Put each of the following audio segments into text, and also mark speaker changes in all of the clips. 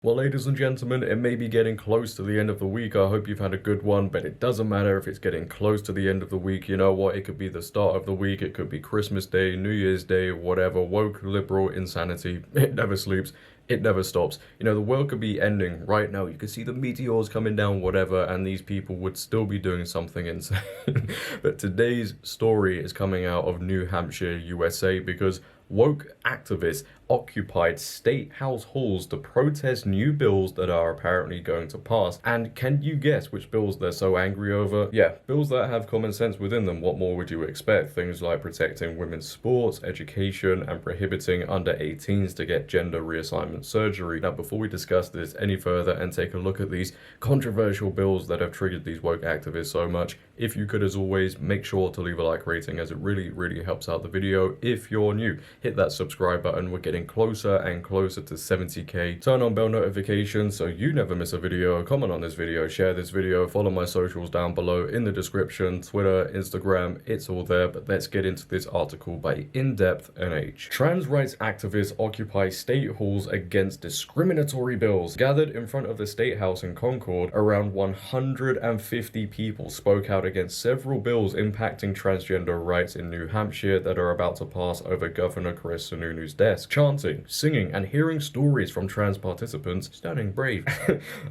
Speaker 1: Well, ladies and gentlemen, it may be getting close to the end of the week. I hope you've had a good one, but it doesn't matter if it's getting close to the end of the week. You know what? It could be the start of the week. It could be Christmas Day, New Year's Day, whatever. Woke liberal insanity. It never sleeps. It never stops. You know, the world could be ending right now. You could see the meteors coming down, whatever, and these people would still be doing something insane. But today's story is coming out of New Hampshire, USA, because woke activists occupied state house halls to protest new bills that are apparently going to pass. And can you guess which bills they're so angry over? Yeah, bills that have common sense within them. What more would you expect? Things like protecting women's sports, education, and prohibiting under 18s to get gender reassignment surgery. Now, before we discuss this any further and take a look at these controversial bills that have triggered these woke activists so much, if you could, as always, make sure to leave a like rating, as it really helps out the video. If you're new, hit that subscribe button. We're getting closer and closer to 70k. Turn on bell notifications so you never miss a video. Comment on this video, share this video, follow my socials down below in the description, Twitter, Instagram, it's all there. But let's get into this article by In-Depth NH. Trans rights activists occupy state halls against discriminatory bills. Gathered in front of the State House in Concord, around 150 people spoke out against several bills impacting transgender rights in New Hampshire that are about to pass over Governor Chris Sununu's desk. Chanting, singing, and hearing stories from trans participants, standing brave.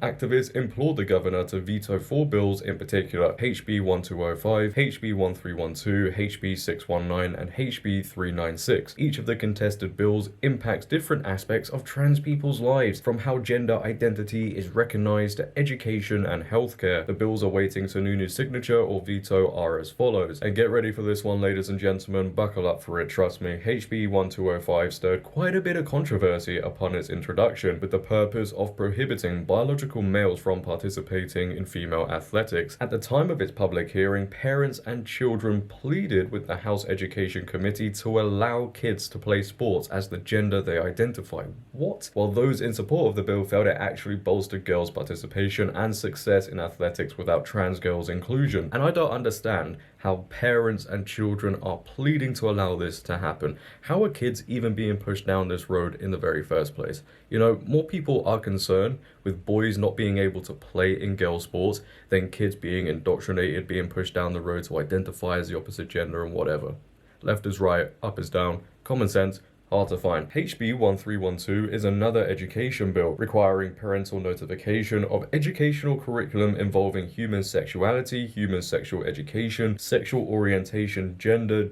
Speaker 1: Activists implored the governor to veto 4 bills in particular: HB 1205, HB 1312, HB 619, and HB 396. Each of the contested bills impacts different aspects of trans people's lives, from how gender identity is recognized to education and healthcare. The bills awaiting Sununu's signature or veto are as follows. And get ready for this one, ladies and gentlemen, buckle up for it, trust me. HB 1205 stirred quite a bit of controversy upon its introduction, with the purpose of prohibiting biological males from participating in female athletics. At the time of its public hearing, parents and children pleaded with the House Education Committee to allow kids to play sports as the gender they identify. What? While those in support of the bill felt it actually bolstered girls' participation and success in athletics without trans girls' inclusion. And I don't understand how parents and children are pleading to allow this to happen. How are kids even being pushed down this road in the very first place? You know, more people are concerned with boys not being able to play in girl sports than kids being indoctrinated, being pushed down the road to identify as the opposite gender and whatever. Left is right, up is down, common sense, hard to find. HB 1312 is another education bill requiring parental notification of educational curriculum involving human sexuality, human sexual education, sexual orientation, gender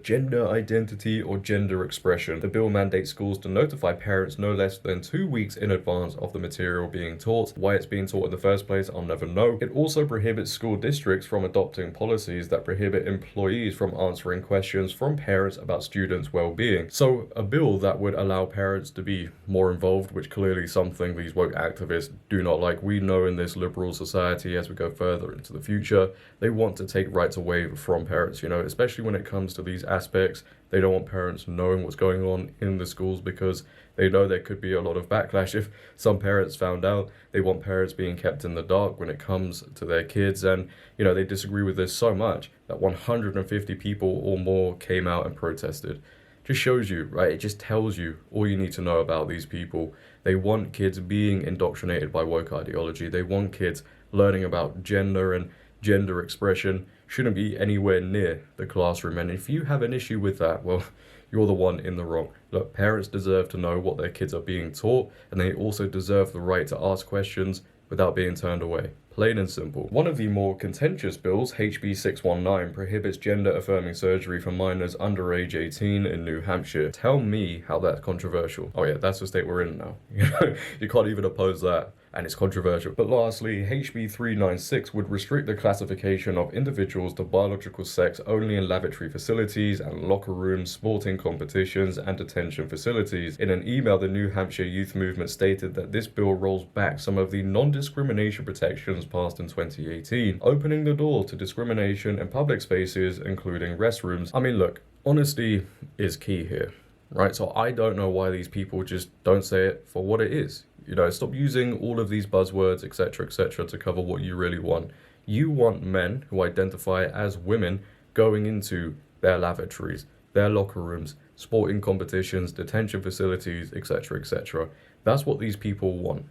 Speaker 1: identity, or gender expression. The bill mandates schools to notify parents no less than 2 weeks in advance of the material being taught. Why it's being taught in the first place, I'll never know. It also prohibits school districts from adopting policies that prohibit employees from answering questions from parents about students' well-being. So a bill that would allow parents to be more involved, which clearly something these woke activists do not like. We know in this liberal society, as we go further into the future, they want to take rights away from parents, you know, especially when it comes to these aspects. They don't want parents knowing what's going on in the schools because they know there could be a lot of backlash if some parents found out. They want parents being kept in the dark when it comes to their kids, and you know, they disagree with this so much that 150 people or more came out and protested. Just shows you, right? It just tells you all you need to know about these people. They want kids being indoctrinated by woke ideology. They want kids learning about gender, and gender expression shouldn't be anywhere near the classroom. And if you have an issue with that, well, you're the one in the wrong. Look, parents deserve to know what their kids are being taught, and they also deserve the right to ask questions without being turned away. Plain and simple. One of the more contentious bills, HB 619, prohibits gender-affirming surgery for minors under age 18 in New Hampshire. Tell me how that's controversial. Oh yeah, that's the state we're in now. You can't even oppose that, and it's controversial. But lastly, HB 396 would restrict the classification of individuals to biological sex only in lavatory facilities and locker rooms, sporting competitions, and detention facilities. In an email, the New Hampshire Youth Movement stated that this bill rolls back some of the non-discrimination protections passed in 2018, opening the door to discrimination in public spaces, including restrooms. I mean, look, honesty is key here, right? So I don't know why these people just don't say it for what it is. You know, stop using all of these buzzwords, etc., to cover what you really want. You want men who identify as women going into their lavatories, their locker rooms, sporting competitions, detention facilities, etc., etc. That's what these people want.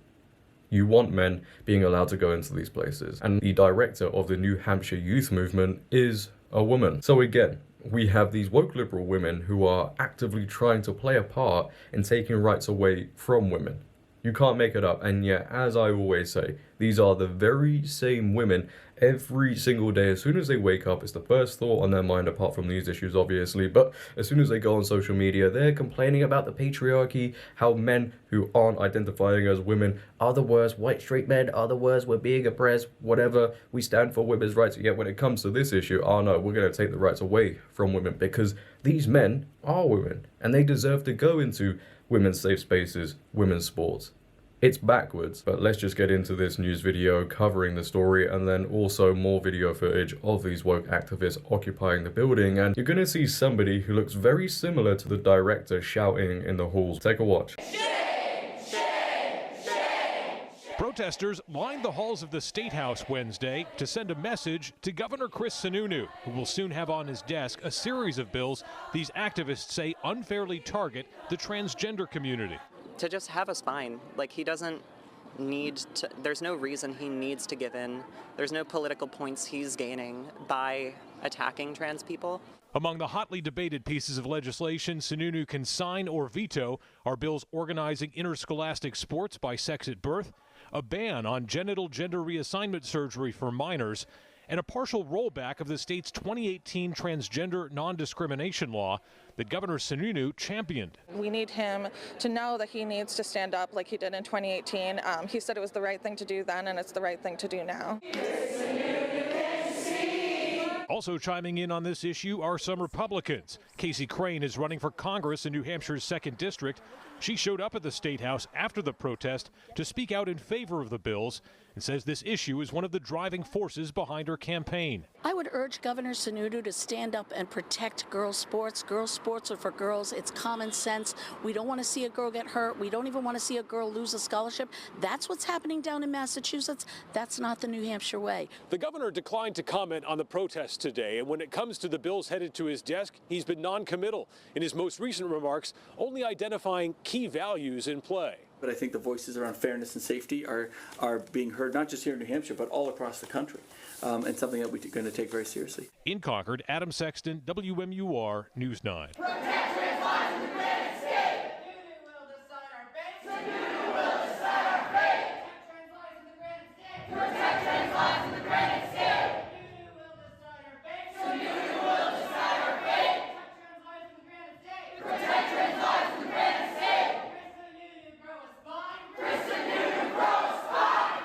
Speaker 1: You want men being allowed to go into these places. And the director of the New Hampshire youth movement is a woman. So again, we have these woke liberal women who are actively trying to play a part in taking rights away from women. You can't make it up. And yet, as I always say, these are the very same women every single day. As soon as they wake up, it's the first thought on their mind, apart from these issues, obviously. But as soon as they go on social media, they're complaining about the patriarchy, how men who aren't identifying as women are the worst, white straight men are the worst, we're being oppressed, whatever, we stand for women's rights. Yet when it comes to this issue, oh no, we're going to take the rights away from women, because these men are women and they deserve to go into women's safe spaces, women's sports. It's backwards, but let's just get into this news video covering the story, and then also more video footage of these woke activists occupying the building. And you're gonna see somebody who looks very similar to the director shouting in the halls. Take a watch.
Speaker 2: Shame! Shame! Shame! Protesters lined the halls of the State House Wednesday to send a message to Governor Chris Sununu, who will soon have on his desk a series of bills these activists say unfairly target the transgender community.
Speaker 3: To just have a spine. Like, he doesn't need to, there's no reason he needs to give in. There's no political points he's gaining by attacking trans people.
Speaker 2: Among the hotly debated pieces of legislation Sununu can sign or veto are bills organizing interscholastic sports by sex at birth, a ban on genital gender reassignment surgery for minors, and a partial rollback of the state's 2018 transgender non-discrimination law that Governor Sununu championed.
Speaker 4: We need him to know that he needs to stand up like he did in 2018. He said it was the right thing to do then, and it's the right thing to do now.
Speaker 2: Also chiming in on this issue are some Republicans. Casey Crane is running for Congress in New Hampshire's 2nd District. She showed up at the State House after the protest to speak out in favor of the bills and says this issue is one of the driving forces behind her campaign.
Speaker 5: I would urge Governor Sununu to stand up and protect girls' sports. Girls' sports are for girls. It's common sense. We don't want to see a girl get hurt. We don't even want to see a girl lose a scholarship. That's what's happening down in Massachusetts. That's not the New Hampshire way.
Speaker 2: The governor declined to comment on the protests today, and when it comes to the bills headed to his desk, he's been non-committal. In his most recent remarks, only identifying key values in play.
Speaker 6: But I think the voices around fairness and safety are being heard, not just here in New Hampshire, but all across the country, and something that we're going to take very seriously.
Speaker 2: In Concord, Adam Sexton, WMUR News 9.
Speaker 7: Protect trans lives in the Granite State! Sununu will decide our fate! Sununu will decide our fate! Protect trans lives in the Granite State! Sununu will decide our fate! Sununu will decide our fate! Protect trans lives in the Granite State! Chris Sununu, grow a spine!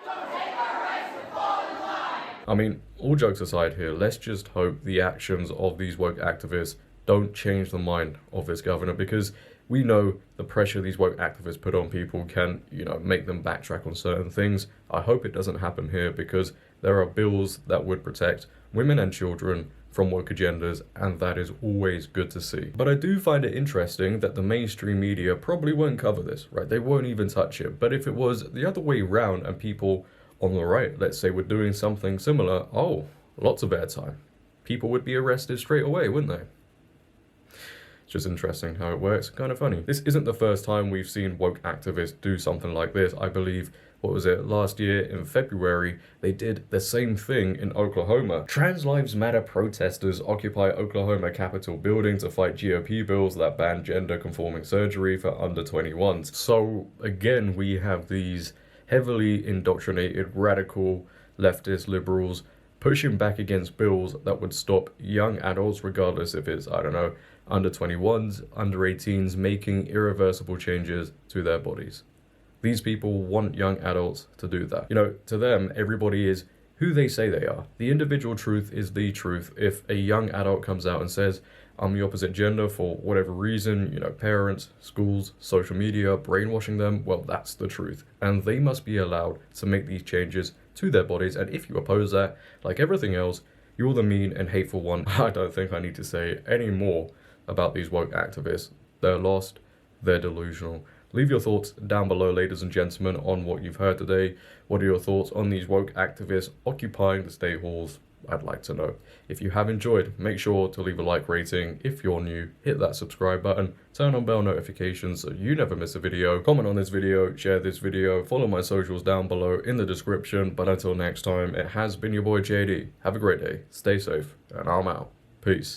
Speaker 7: Don't take our rights to fall in line!
Speaker 1: I mean, all jokes aside here, let's just hope the actions of these woke activists don't change the mind of this governor, because we know the pressure these woke activists put on people can, make them backtrack on certain things. I hope it doesn't happen here, because there are bills that would protect women and children from woke agendas, and that is always good to see. But I do find it interesting that the mainstream media probably won't cover this, right? They won't even touch it. But if it was the other way around and people on the right, let's say, were doing something similar, lots of airtime. People would be arrested straight away, wouldn't they? It's just interesting how it works. Kind of funny. This isn't the first time we've seen woke activists do something like this. I believe, last year in February, they did the same thing in Oklahoma. Trans Lives Matter protesters occupy Oklahoma Capitol building to fight GOP bills that ban gender-conforming surgery for under 21s. So again, we have these heavily indoctrinated radical leftist liberals pushing back against bills that would stop young adults, regardless if it's, under 21s, under 18s, making irreversible changes to their bodies. These people want young adults to do that. To them, everybody is who they say they are. The individual truth is the truth. If a young adult comes out and says, I'm the opposite gender for whatever reason, parents, schools, social media, brainwashing them, well, that's the truth. And they must be allowed to make these changes to their bodies. And if you oppose that, like everything else, you're the mean and hateful one. I don't think I need to say any more about these woke activists. They're lost, they're delusional. Leave your thoughts down below, ladies and gentlemen, on what you've heard today. What are your thoughts on these woke activists occupying the state halls I'd like to know. If you have enjoyed, make sure to leave a like rating. If you're new, hit that subscribe button, turn on bell notifications so you never miss a video. Comment on this video, share this video, follow my socials down below in the description. But until next time, it has been your boy JD. Have a great day, stay safe, and I'm out. Peace.